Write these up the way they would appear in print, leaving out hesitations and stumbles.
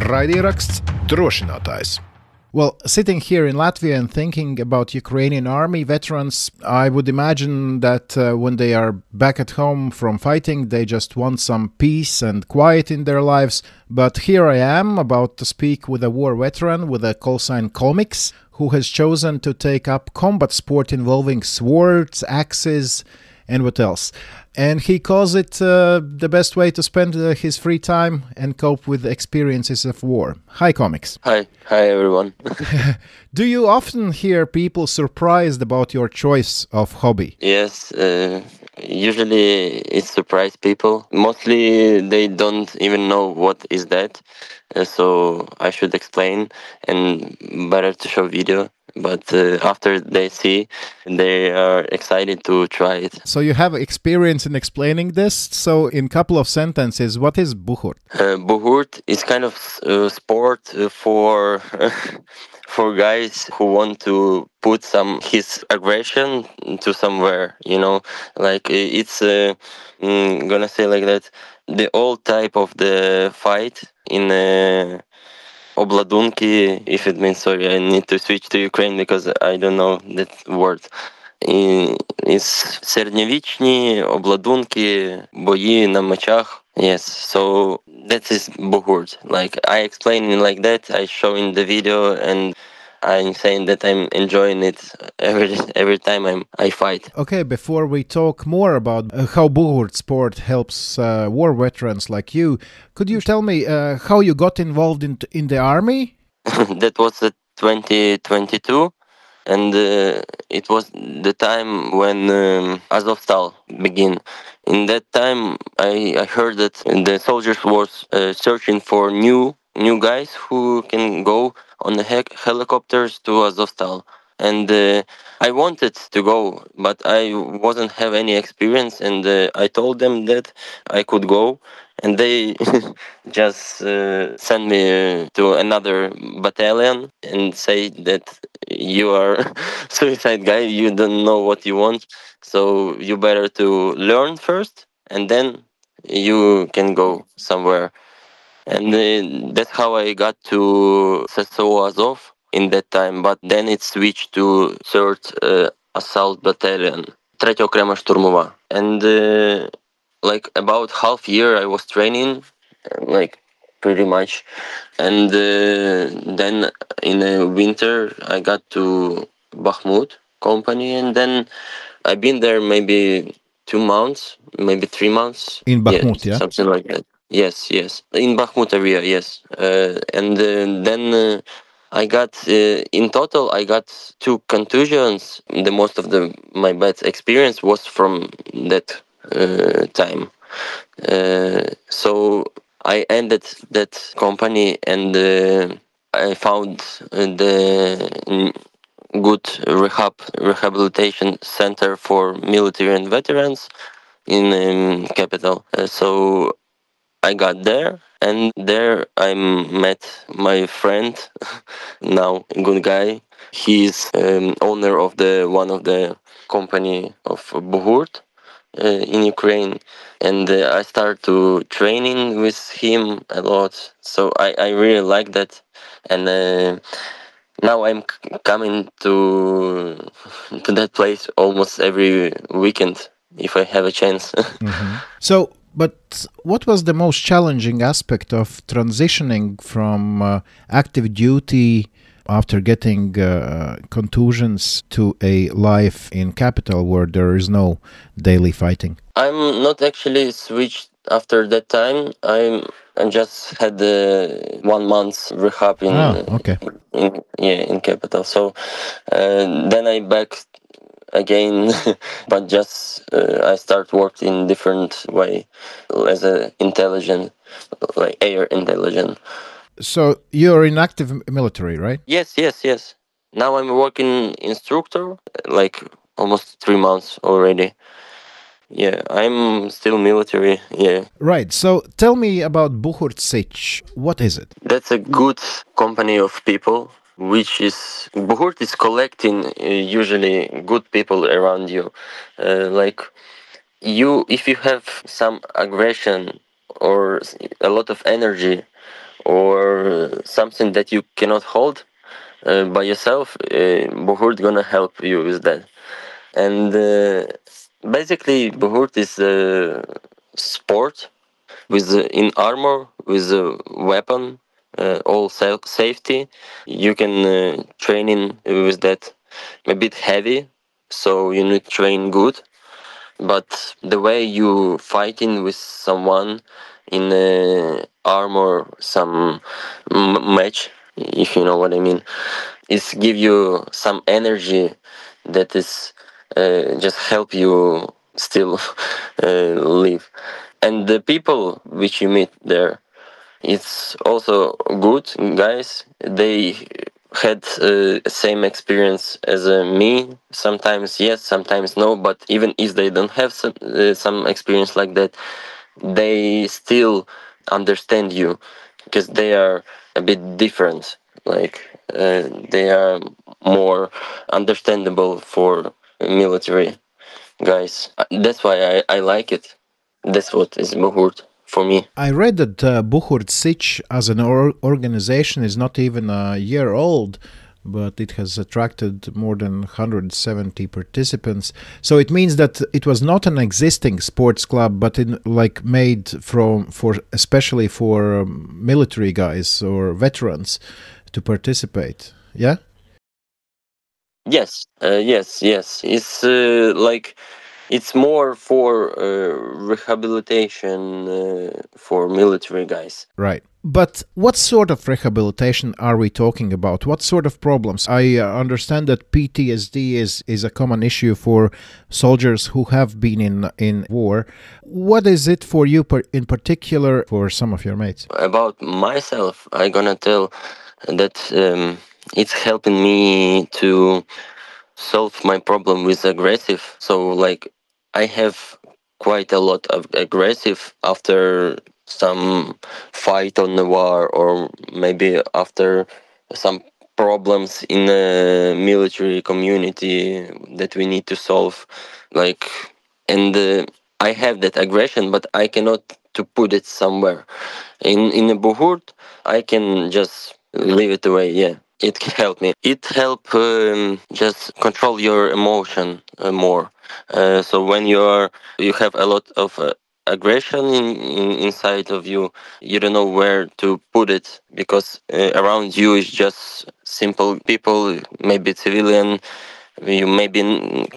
Raidieraksts Drošinātājs. Well, sitting here in Latvia and thinking about Ukrainian army veterans, I would imagine that when they are back at home from fighting, they just want some peace and quiet in their lives. But here I am about to speak with a war veteran with a call sign Komiks, who has chosen to take up combat sport involving swords, axes, and what else. And he calls it the best way to spend his free time and cope with experiences of war. Hi, Komiks. Hi everyone. Do you often hear people surprised about your choice of hobby? Yes, usually it surprises people. Mostly they don't even know what is that, so I should explain and better to show video. But after they see, they are excited to try it. So you have experience in explaining this. So in a couple of sentences, what is Buhurt? Buhurt is kind of sport for for guys who want to put his aggression to somewhere. Like it's gonna say like that. The old type of the fight in. Obladunki, if it means, sorry, I need to switch to Ukraine because I don't know that word. It's середньовічні обладунки, бої на мечах. Yes, so that is Buhurt. Like I explain it like that, I show in the video, and I'm saying that I'm enjoying it every time I fight. Okay, before we talk more about how Buhurt sport helps war veterans like you, could you tell me how you got involved in the army? That was 2022, and it was the time when Azovstal began. In that time, I heard that the soldiers was searching for new guys who can go on the helicopters to Azovstal. And I wanted to go, but I wasn't have any experience, and I told them that I could go, and they just sent me to another battalion and say that you are suicide guy, you don't know what you want, so you better to learn first, and then you can go somewhere. And that's how I got to SSO Azov in that time, but then it switched to 3rd Assault Battalion, 3. Okrema Штурмова. And like about half year I was training, like pretty much. And then in the winter I got to Bakhmut company, and then I've been there maybe 2 months, maybe 3 months. In Bakhmut, yeah? Something like that. Yes. In Bakhmut area, yes. And then I got, in total, I got 2 contusions. The most of my bad experience was from that time. So I ended that company, and I found the good rehabilitation center for military and veterans in capital. So I got there, and there I met my friend, now good guy. He's owner of one of the company of Buhurt in Ukraine, and I started to training with him a lot. So I really like that, and now I'm coming to that place almost every weekend if I have a chance. Mm-hmm. So, but what was the most challenging aspect of transitioning from active duty after getting contusions to a life in capital where there is no daily fighting? I'm not actually switched after that time. I just had 1 month rehab in capital. So then I back again, but just I start work in different way as a intelligent, like air intelligent. So you're in active military, right? Yes. Now I'm working instructor, like almost 3 months already. Yeah, I'm still military, yeah. Right, so tell me about Buhurt Sich. What is it? That's a good company of people, Buhurt is collecting usually good people around you. Like if you have some aggression or a lot of energy, or something that you cannot hold by yourself, Buhurt gonna help you with that. And basically, Buhurt is a sport with in armor, with a weapon, all safety. You can train in with that a bit heavy, so you need to train good. But the way you fighting with someone in armor, some match, if you know what I mean, is give you some energy that is just help you still live. And the people which you meet there, it's also good guys. They had same experience as me. Sometimes yes, sometimes no. But even if they don't have some experience like that, they still understand you because they are a bit different. Like they are more understandable for military guys. That's why I like it. That's what is Buhurt for me. I read that Buhurt Sich as an organization is not even a year old, but it has attracted more than 170 participants. So it means that it was not an existing sports club, but made especially for military guys or veterans to participate. Yeah. Yes. Yes. It's it's more for rehabilitation for military guys. Right. But what sort of rehabilitation are we talking about? What sort of problems? I understand that PTSD is a common issue for soldiers who have been in war. What is it for you in particular for some of your mates? About myself, I'm gonna tell that it's helping me to solve my problem with aggressive. So like I have quite a lot of aggressive after some fight on the war, or maybe after some problems in the military community that we need to solve, like, and I have that aggression, but I cannot to put it somewhere in a Buhurt. I can just leave it away. Yeah, it helped me. It helped just control your emotion more. So when you have a lot of aggression inside of you, you don't know where to put it, because around you is just simple people, maybe civilian. You maybe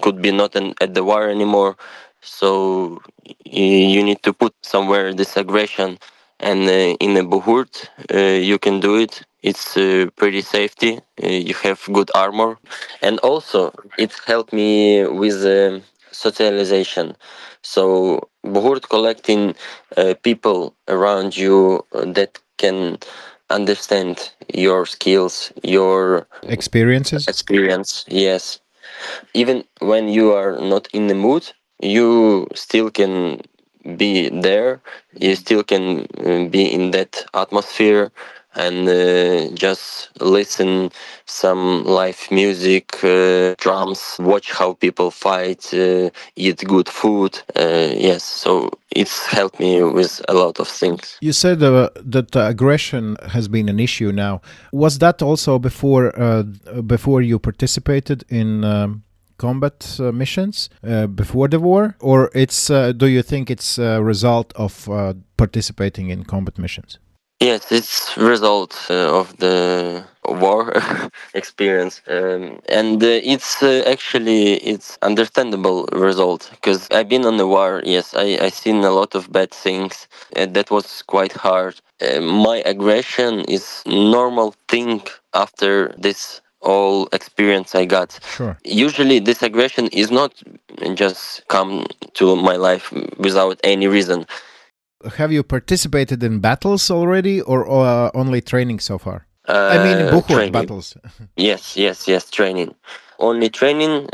could be not at the war anymore. So you need to put somewhere this aggression, and in a Buhurt you can do it. It's pretty safety. You have good armor, and also it helped me with socialization. So Buhurt collecting people around you that can understand your skills, your experience. Yes, even when you are not in the mood, you still can be there. You still can be in that atmosphere and just listen some live music, drums, watch how people fight, eat good food. Yes, so it's helped me with a lot of things. You said that aggression has been an issue now. Was that also before you participated in combat missions before the war, or do you think it's a result of participating in combat missions? Yes, it's result of the war experience, and it's understandable result, because I've been on the war. Yes, I seen a lot of bad things. That was quite hard. My aggression is normal thing after this all experience I got. Sure. Usually this aggression is not just come to my life without any reason. Have you participated in battles already, or only training so far? I mean, Buhurt battles. Yes, training. Only training.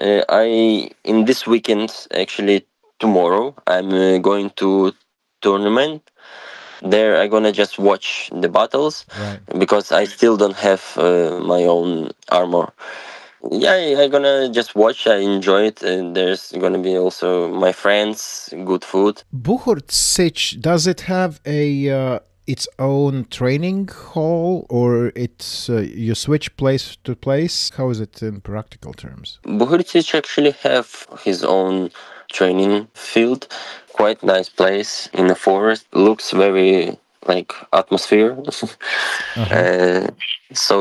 In this weekend, actually tomorrow, I'm going to tournament. There, I'm gonna just watch the battles, right, because I still don't have my own armor. Yeah, I'm gonna just watch. I enjoy it, and there's gonna be also my friends, good food. Buhurt Sich, does it have a its own training hall, or it's you switch place to place? How is it in practical terms? Buhurt actually have his own training field. Quite nice place in the forest. Looks very like atmosphere. uh, so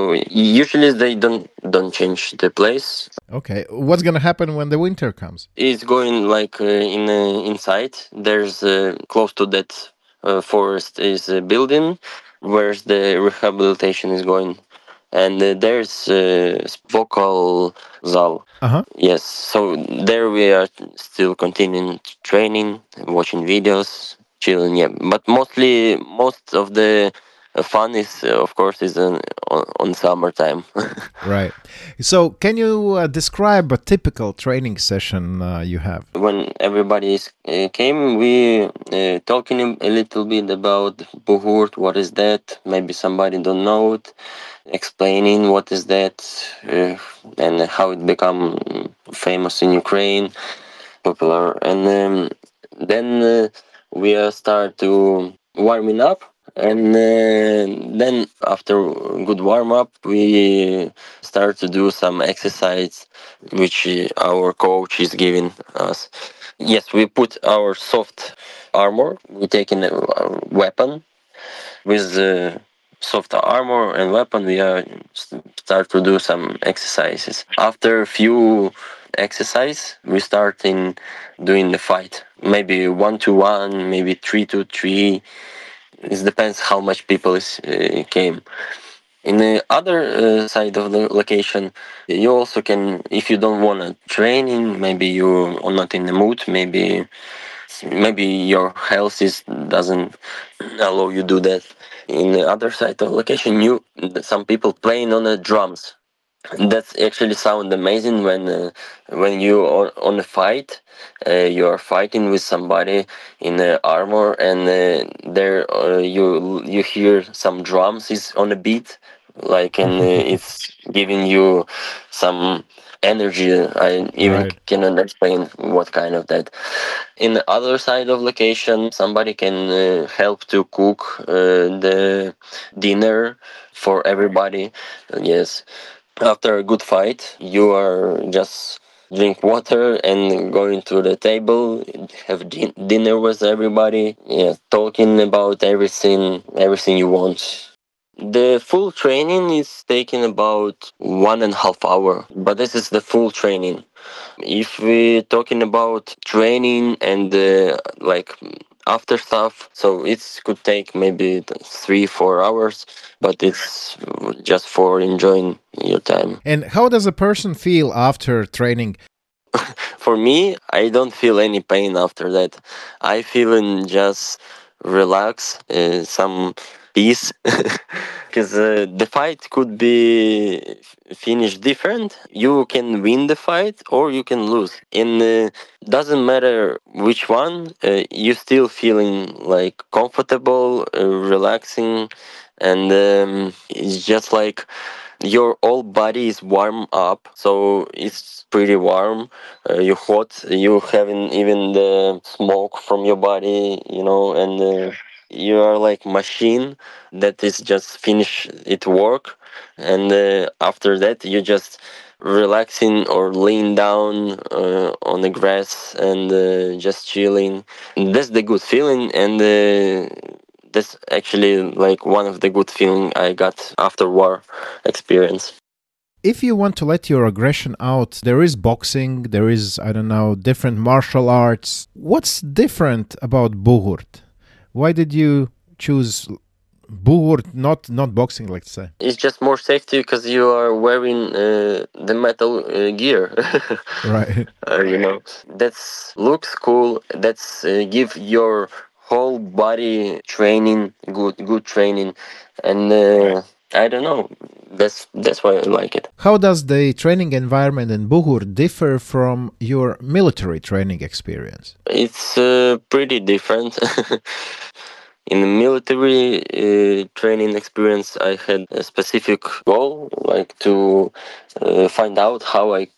usually they don't change the place. Okay, what's gonna happen when the winter comes? It's going like inside. There's close to that forest is a building where the rehabilitation is going, and there's vocal zal. Yes, so there we are still continuing training, watching videos, chilling. Yeah, but most of the fun is of course is on summertime. Right. So, can you describe a typical training session you have? When everybody came, we talking a little bit about Buhurt. What is that? Maybe somebody don't know it. Explaining what is that and how it become famous in Ukraine, popular. And then we start to warming up. And then after good warm up, we start to do some exercise, which our coach is giving us. Yes, we put our soft armor. We take in a weapon with soft armor and weapon. We start to do some exercises. After a few exercise, we start in doing the fight. Maybe 1-1, maybe 3-3. It depends how much people came. In the other side of the location, you also can, if you don't want to training, maybe you are not in the mood, maybe your health doesn't allow you do that. In the other side of the location, some people playing on the drums. That actually sound amazing when you are on a fight. You are fighting with somebody in armor, and there you hear some drums is on a beat, like, and it's giving you some energy. I even cannot explain what kind of that. In the other side of location, somebody can help to cook the dinner for everybody. Yes. After a good fight, you are just drink water and going to the table, have dinner with everybody, yeah, talking about everything you want. The full training is taking about 1.5 hours, but this is the full training. If we're talking about training and like after stuff, so it could take maybe 3-4 hours, but it's just for enjoying your time. And how does a person feel after training? For me, I don't feel any pain after that. I feel just relax, some peace, because the fight could be finished different. You can win the fight or you can lose, and doesn't matter which one. You still feeling like comfortable, relaxing, and it's just like your whole body is warm up, so it's pretty warm. You're hot, you having even the smoke from your body, and you are like machine that is just finish its work, and after that you just relaxing or laying down on the grass and just chilling. That's the good feeling, and that's actually like one of the good feeling I got after war experience. If you want to let your aggression out, there is boxing, there is, I don't know, different martial arts. What's different about Buhurt? Why did you choose Buhurt, not boxing, let's say? It's just more safety because you are wearing the metal gear. Right. That's looks cool. That's give your whole body training, good training, and I don't know. That's why I like it. How does the training environment in Buhurt differ from your military training experience? It's pretty different. In the military training experience, I had a specific goal, like to find out how I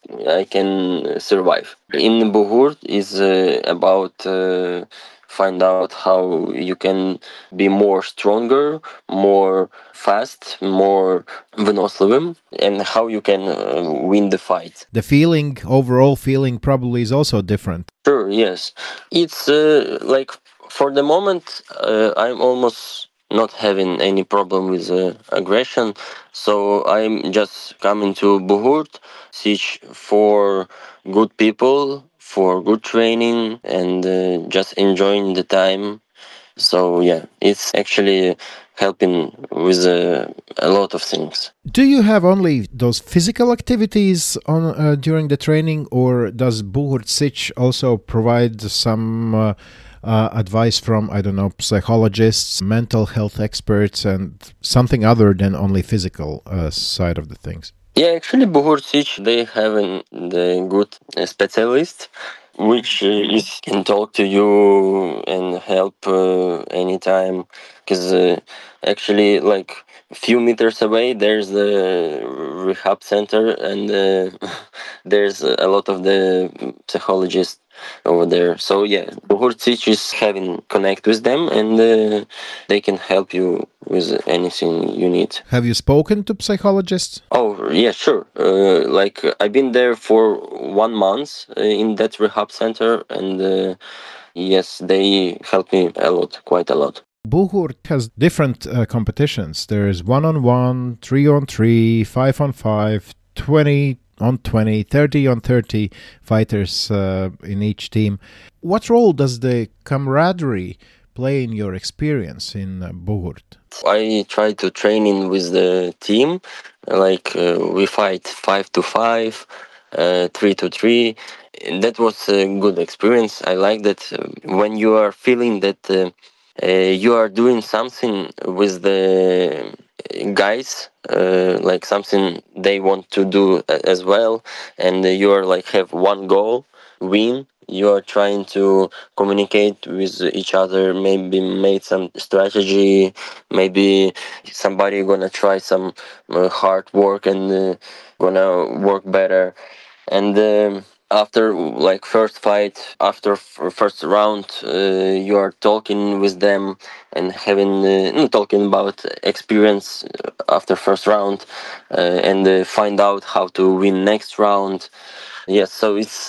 can survive. In Buhurt is about find out how you can be more stronger, more fast, more выносливым, and how you can win the fight. The feeling, overall feeling, probably is also different. Sure, yes. It's like for the moment, I'm almost not having any problem with aggression. So I'm just coming to Buhurt, search for good people, for good training, and just enjoying the time. So yeah, it's actually helping with a lot of things. Do you have only those physical activities on during the training, or does Buhurt Sich also provide some advice from, I don't know, psychologists, mental health experts, and something other than only physical side of the things? Yeah, actually, Buhurt Sich, they have the good specialist, which can talk to you and help anytime. Because actually, like a few meters away, there's the rehab center, and there's a lot of the psychologists over there. So yeah, Buhurt Sich is having connect with them, and they can help you with anything you need. Have you spoken to psychologists? Oh, yeah, sure. Like I've been there for 1 month in that rehab center, and yes, they helped me a lot, quite a lot. Buhurt has different competitions. There is 1-on-1, 3-on-3, 5-on-5, 20-on-20, 30-on-30 fighters in each team. What role does the camaraderie play in your experience in Buhurt? I try to train in with the team, like we fight 5-5, 3-3. That was a good experience. I like that when you are feeling that you are doing something with the guys, like something they want to do as well, and you are like have one goal, win. You are trying to communicate with each other, maybe made some strategy, maybe somebody gonna try some hard work and gonna work better. And after like first fight, after first round, you are talking with them and having talking about experience after first round, and find out how to win next round. Yes, so it's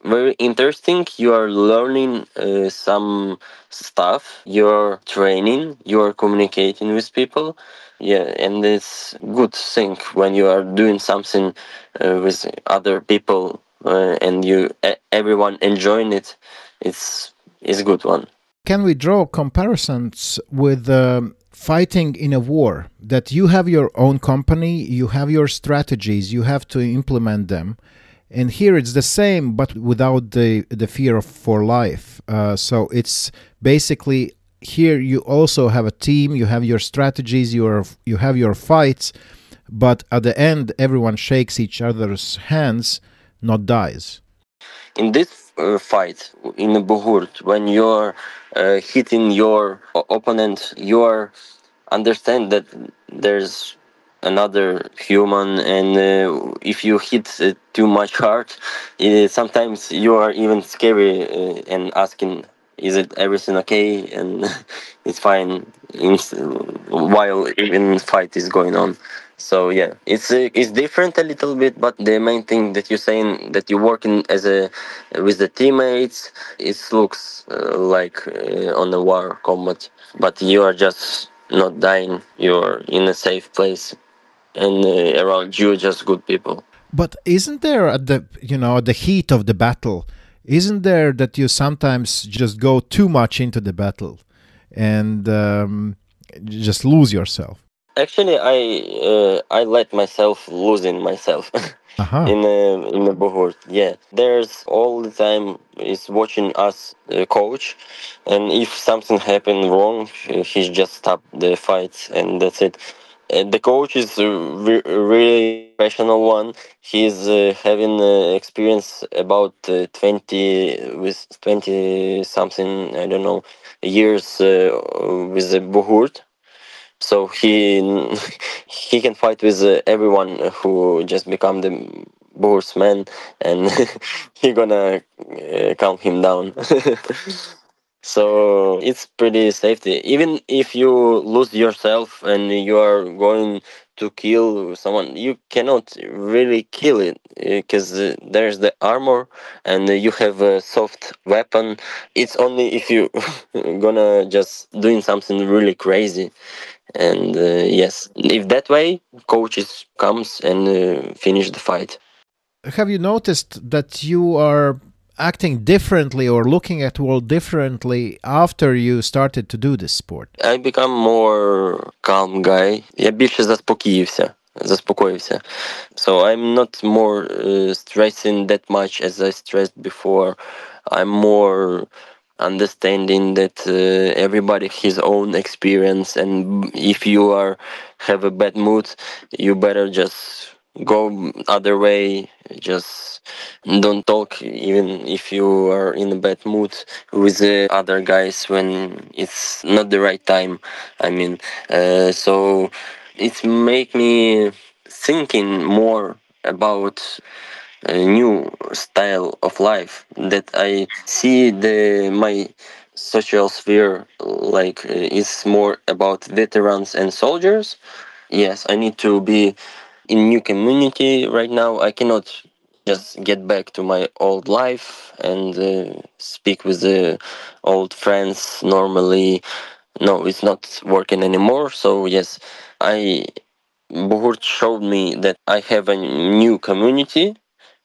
very interesting. You are learning some stuff. You're training. You're communicating with people. Yeah, and it's good thing when you are doing something with other people and everyone enjoying it. It's a good one. Can we draw comparisons with fighting in a war? That you have your own company, you have your strategies, you have to implement them. And here it's the same, but without the fear for life. So it's basically here you also have a team, you have your strategies, you have your fights, but at the end everyone shakes each other's hands, not dies. In this fight in Buhurt, when you're hitting your opponent, you understand that there's another human, and if you hit too much hard, sometimes you are even scary and asking, is it everything okay? And it's fine while even fight is going on. So yeah, it's different a little bit, but the main thing that you're saying, that you're working with the teammates, it looks like on a war combat, but you are just not dying. You're in a safe place, and around you just good people. But isn't there at the heat of the battle, isn't there that you sometimes just go too much into the battle and just lose yourself? Actually, I let myself losing myself in the Buhurt. Yeah, there's all the time is watching us coach, and if something happened wrong, he's just stop the fight, and that's it. The coach is a really professional one. He's having experience about 20 something, I don't know, years with the Buhurt. So he can fight with everyone who just become the Buhurt's man, and he gonna calm him down. So it's pretty safety. Even if you lose yourself and you are going to kill someone, you cannot really kill it because there's the armor and you have a soft weapon. It's only if you gonna just doing something really crazy. And yes, if that way, coaches comes and finish the fight. Have you noticed that you are acting differently or looking at world differently after you started to do this sport? I become more calm guy. Я більше заспокоївся. So I'm not more stressing that much as I stressed before. I'm more understanding that everybody his own experience, and if you have a bad mood, you better just go other way. Just don't talk even if you are in a bad mood with the other guys when it's not the right time. I mean, so it's make me thinking more about a new style of life, that I see my social sphere like is more about veterans and soldiers. Yes, I need to be in new community right now. I cannot just get back to my old life and speak with the old friends normally. No, it's not working anymore. So yes, I Buhurt showed me that I have a new community,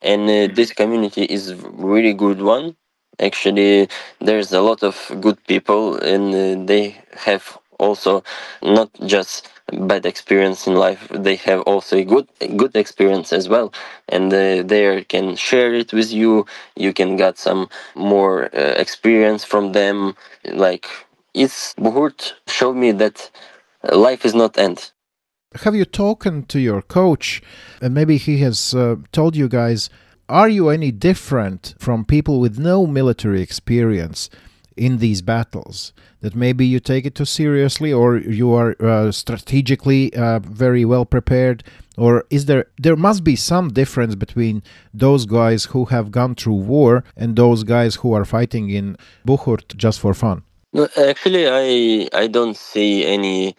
and this community is really good one. Actually, there's a lot of good people, and they have also not just bad experience in life. They have also a good experience as well, and they can share it with you. You can get some more experience from them. Like it's Buhurt showed me that life is not end. Have you talked to your coach, and maybe he has told you guys, are you any different from people with no military experience in these battles? That maybe you take it too seriously, or you are strategically very well prepared, or is there must be some difference between those guys who have gone through war and those guys who are fighting in Buhurt just for fun? No, actually, I don't see any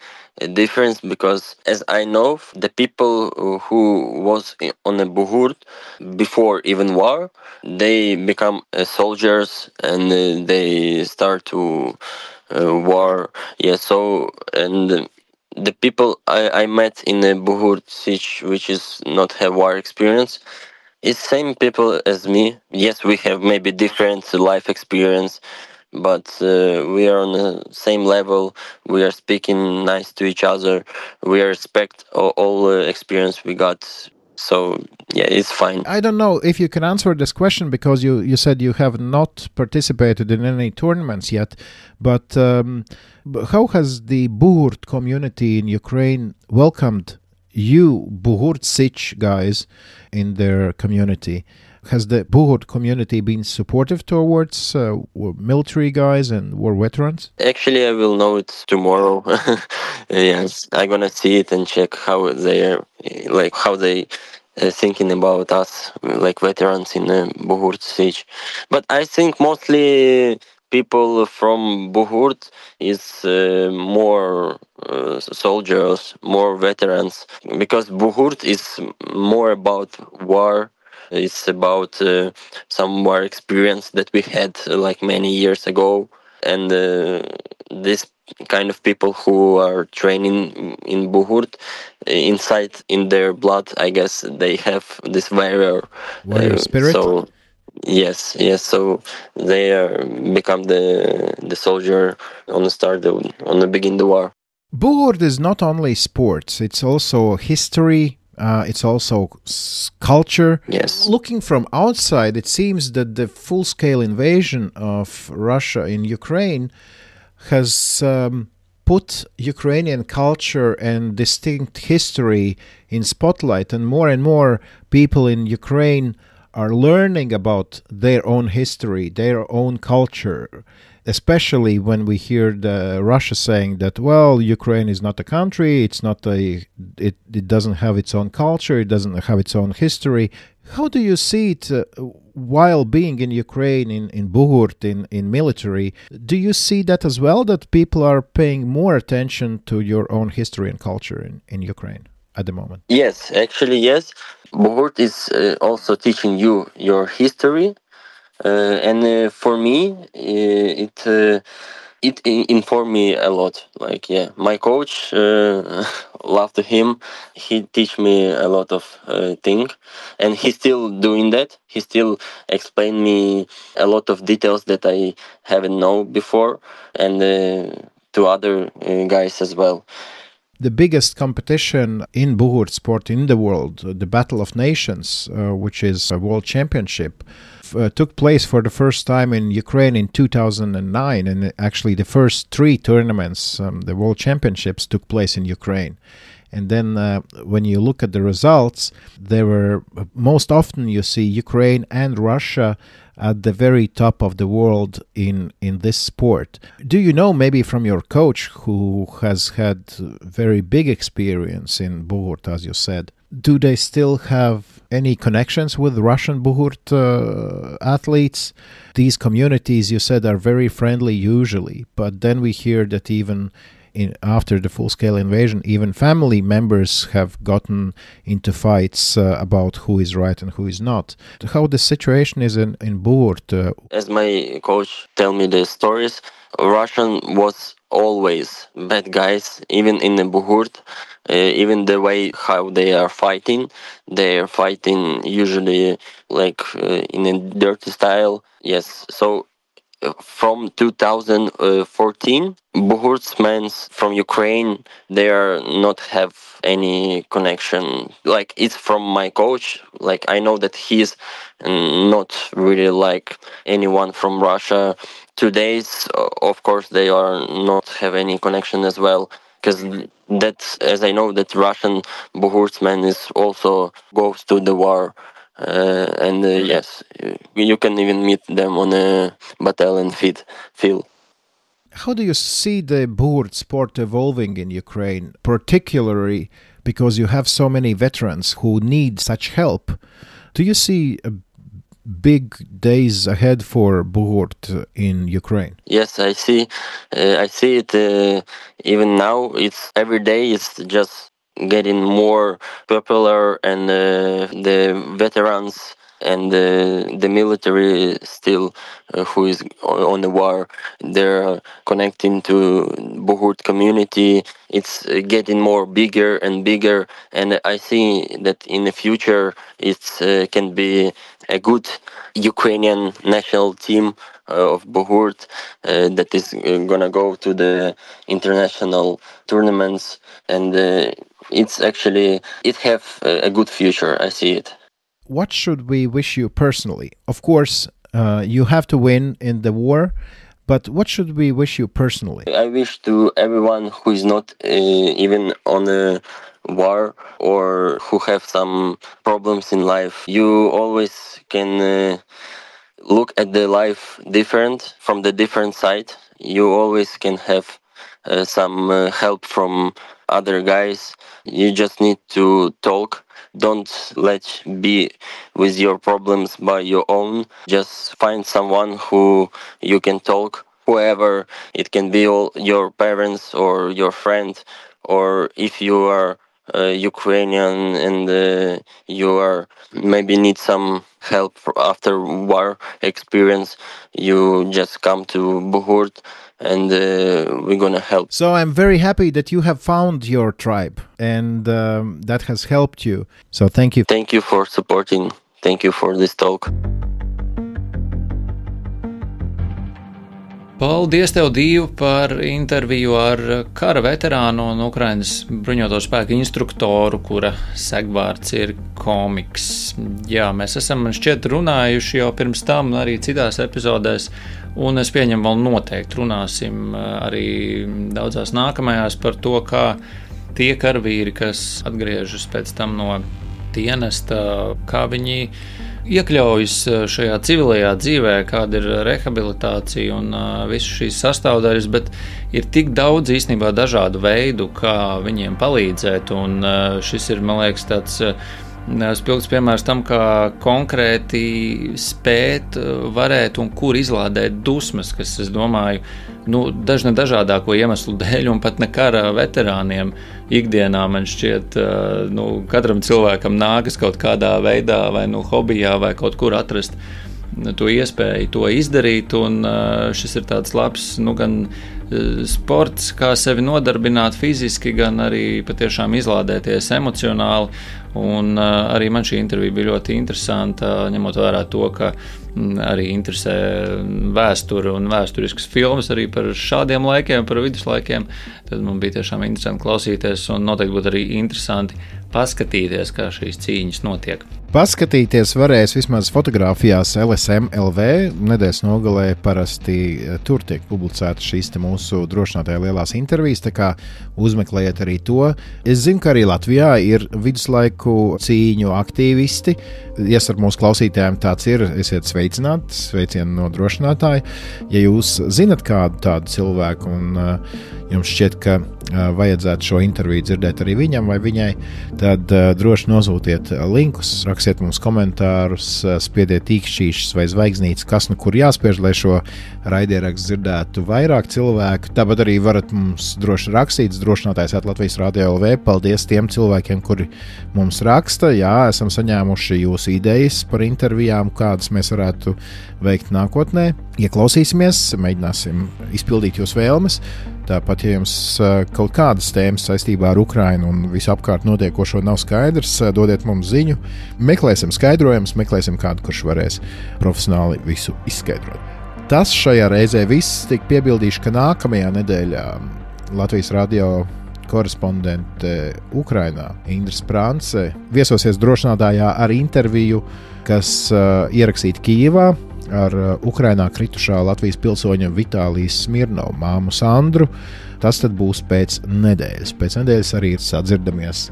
difference, because as I know, the people who was on the Buhurt before even war, they become soldiers, and they start to war. Yeah, so and the people I met in the Buhurt siege, which is not have war experience, it's same people as me. Yes, we have maybe different life experience, but we are on the same level. We are speaking nice to each other. We respect all the experience we got. So yeah, it's fine. I don't know if you can answer this question, because you said you have not participated in any tournaments yet, but how has the Buhurt community in Ukraine welcomed you, Buhurt Sich guys, in their community? Has the Buhurt community been supportive towards military guys and war veterans? Actually, I will know it tomorrow. Yes, I'm gonna see it and check how they are, like how they thinking about us, like veterans in Buhurt siege. But I think mostly people from Buhurt is more soldiers, more veterans, because Buhurt is more about war. It's about some war experience that we had like many years ago, and this kind of people who are training in Buhurt, inside in their blood, I guess they have this warrior spirit. So yes, so they become the soldier on the start on the begin the war. Buhurt is not only sports; it's also history. It's also culture. Yes. Looking from outside, it seems that the full-scale invasion of Russia in Ukraine has put Ukrainian culture and distinct history in spotlight, and more people in Ukraine are learning about their own history, their own culture, especially when we hear Russia saying that, well, Ukraine is not a country, it doesn't have its own culture, it doesn't have its own history. How do you see it? while being in Ukraine, in Buhurt, in military, do you see that as well, that people are paying more attention to your own history and culture in Ukraine at the moment? Yes, actually, yes. Buhurt is also teaching you your history. And for me, it informed me a lot. Like, yeah, my coach, loved him. He teach me a lot of things, and he's still doing that. He still explained me a lot of details that I haven't known before, and to other guys as well. The biggest competition in Buhurt sport in the world, the Battle of Nations, which is a world championship, took place for the first time in Ukraine in 2009, and actually the first 3 tournaments, the world championships, took place in Ukraine. And then when you look at the results, there were most often you see Ukraine and Russia at the very top of the world in this sport. Do you know, maybe from your coach, who has had very big experience in Buhurt, as you said, do they still have any connections with Russian Buhurt athletes? These communities, you said, are very friendly usually, but then we hear that even after the full-scale invasion, even family members have gotten into fights about who is right and who is not. How the situation is in Buhurt? As my coach tell me the stories, Russian was always bad guys, even in the Buhurt. Even the way how they are fighting usually like in a dirty style. Yes, so from 2014, Buhurtsmen from Ukraine, they are not have any connection. Like, it's from my coach. Like, I know that he's not really like anyone from Russia. Today's, of course, they are not have any connection as well. Because that's, as I know, that Russian Buhurtsman is also goes to the war. Yes, you can even meet them on a battalion field. How do you see the Buhurt sport evolving in Ukraine, particularly because you have so many veterans who need such help? Do you see big days ahead for Buhurt in Ukraine? Yes, I see. I see it even now. It's every day. It's just getting more popular, and the veterans and the military still who is on the war, they're connecting to Buhurt community. It's getting more bigger and bigger, and I see that in the future it can be a good Ukrainian national team of Buhurt that is gonna go to the international tournaments, and it's actually, it have a good future. I see it. What should we wish you personally? Of course, you have to win in the war, but what should we wish you personally? I wish to everyone who is not even on a war or who have some problems in life, you always can look at the life different, from the different side. You always can have some help from other guys. You just need to talk. Don't let be with your problems by your own. Just find someone who you can talk, whoever. It can be all your parents or your friend, or if you are Ukrainian and you are maybe need some help after war experience, you just come to Buhurt and we're gonna help. So I'm very happy that you have found your tribe, and that has helped you. So thank you. Thank you for supporting. Thank you for this talk. Paldies tev, Dīvu, par interviju ar kara veterānu un Ukrainas bruņoto spēku instruktoru, kura segvārds ir Komiks. Jā, mēs esam šķiet runājuši jau pirms tam arī citās epizodēs, un es pieņemu, vēl noteikti runāsim arī daudzās nākamajās par to, kā tie karavīri, kas atgriežas pēc tam no dienesta, kā viņi iekļaujas šajā civilajā dzīvē, kāda ir rehabilitācija un visu šīs sastāvdaļas, bet ir tik daudz īstenībā dažādu veidu, kā viņiem palīdzēt, un šis ir, man liekas, tāds spilgts piemērs tam, kā konkrēti spēt, varēt un kur izlādēt dusmas, kas, es domāju, dažādāko iemeslu dēļ un pat ne kara veterāniem ikdienā man šķiet, katram cilvēkam nākas kaut kādā veidā vai hobijā vai kaut kur atrast to iespēju to izdarīt, un šis ir tāds labs, gan sports, kā sevi nodarbināt fiziski, gan arī patiešām izlādēties emocionāli, un arī man šī intervija bija ļoti interesanta, ņemot vērā to, ka arī interesē vēsturi un vēsturiskas filmas arī par šādiem laikiem, par viduslaikiem, tad man bija tiešām interesanti klausīties un noteikti būtu arī interesanti paskatīties, kā šīs cīņas notiek. Paskatīties varēs vismaz fotografijās LSM LV. Nedēļas nogalē parasti tur tiek publicētas šīs mūsu drošinātāja lielās intervijas, tā kā uzmeklējiet arī to. Es zinu, ka arī Latvijā ir viduslaiku cīņu aktīvisti. Ja ar mūsu klausītājiem tāds ir, esiet sveicināti, sveicieni no drošinātāja. Ja jūs zinat kādu tādu cilvēku un jums šķiet, ka vajadzētu šo interviju dzirdēt arī viņam vai viņai, tad droši nosūtiet linkus, rakstiet mums komentārus, spiediet īkšķīšus vai zvaigznītes, kas nu kur jāspiež, lai šo raidierakstu dzirdētu vairāk cilvēku. Tāpat arī varat mums droši rakstīt, drošinātājs Latvijas Radio LV. Paldies tiem cilvēkiem, kuri mums raksta. Jā, esam saņēmuši jūsu idejas par intervijām, kādas mēs varētu veikt nākotnē. Ieklausīsimies, mēģināsim izpildīt jūsu vēlmes. Tāpat, ja jums kaut kādas tēmas saistībā ar Ukrainu un visu apkārt notiekošo nav skaidrs, dodiet mums ziņu. Meklēsim skaidrojumus, meklēsim kādu, kurš varēs profesionāli visu izskaidrot. Tas šajā reizē viss. Tik piebildīšu, ka nākamajā nedēļā Latvijas Radio korespondente Ukrainā Indra Sprānce viesosies drošinātājā ar interviju, kas ierakstīta Kijevā ar Ukrainā kritušā Latvijas pilsoņa Vitālijas Smirnovu māmu Sandru. Tas tad būs pēc nedēļas. Pēc nedēļas arī sadzirdamies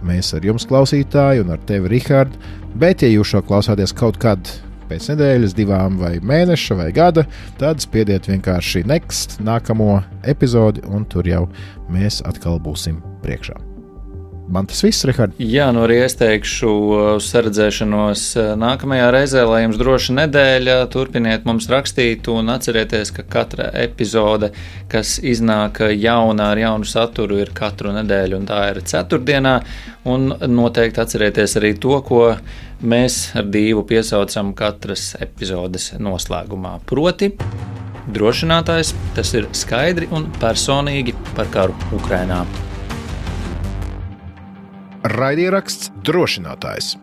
mēs ar jums, klausītāji, un ar tevi, Rihard. Bet, ja jūs šo klausāties kaut kad pēc nedēļas, 2 vai mēneša vai gada, tad spiediet vienkārši next, nākamo epizodi, un tur jau mēs atkal būsim priekšā. Man tas viss, Rihard. Jā, arī es teikšu uz saredzēšanos nākamajā reizē, lai jums droša nedēļa. Turpiniet mums rakstīt un atcerieties, ka katra epizode, kas iznāk jaunā ar jaunu saturu, ir katru nedēļu, un tā ir ceturtdienā. Un noteikti atcerieties arī to, ko mēs ar Dīvu piesaucam katras epizodes noslēgumā. Proti, drošinātājs, tas ir skaidri un personīgi par karu Ukrainā. Raidieraksts Drošinātājs.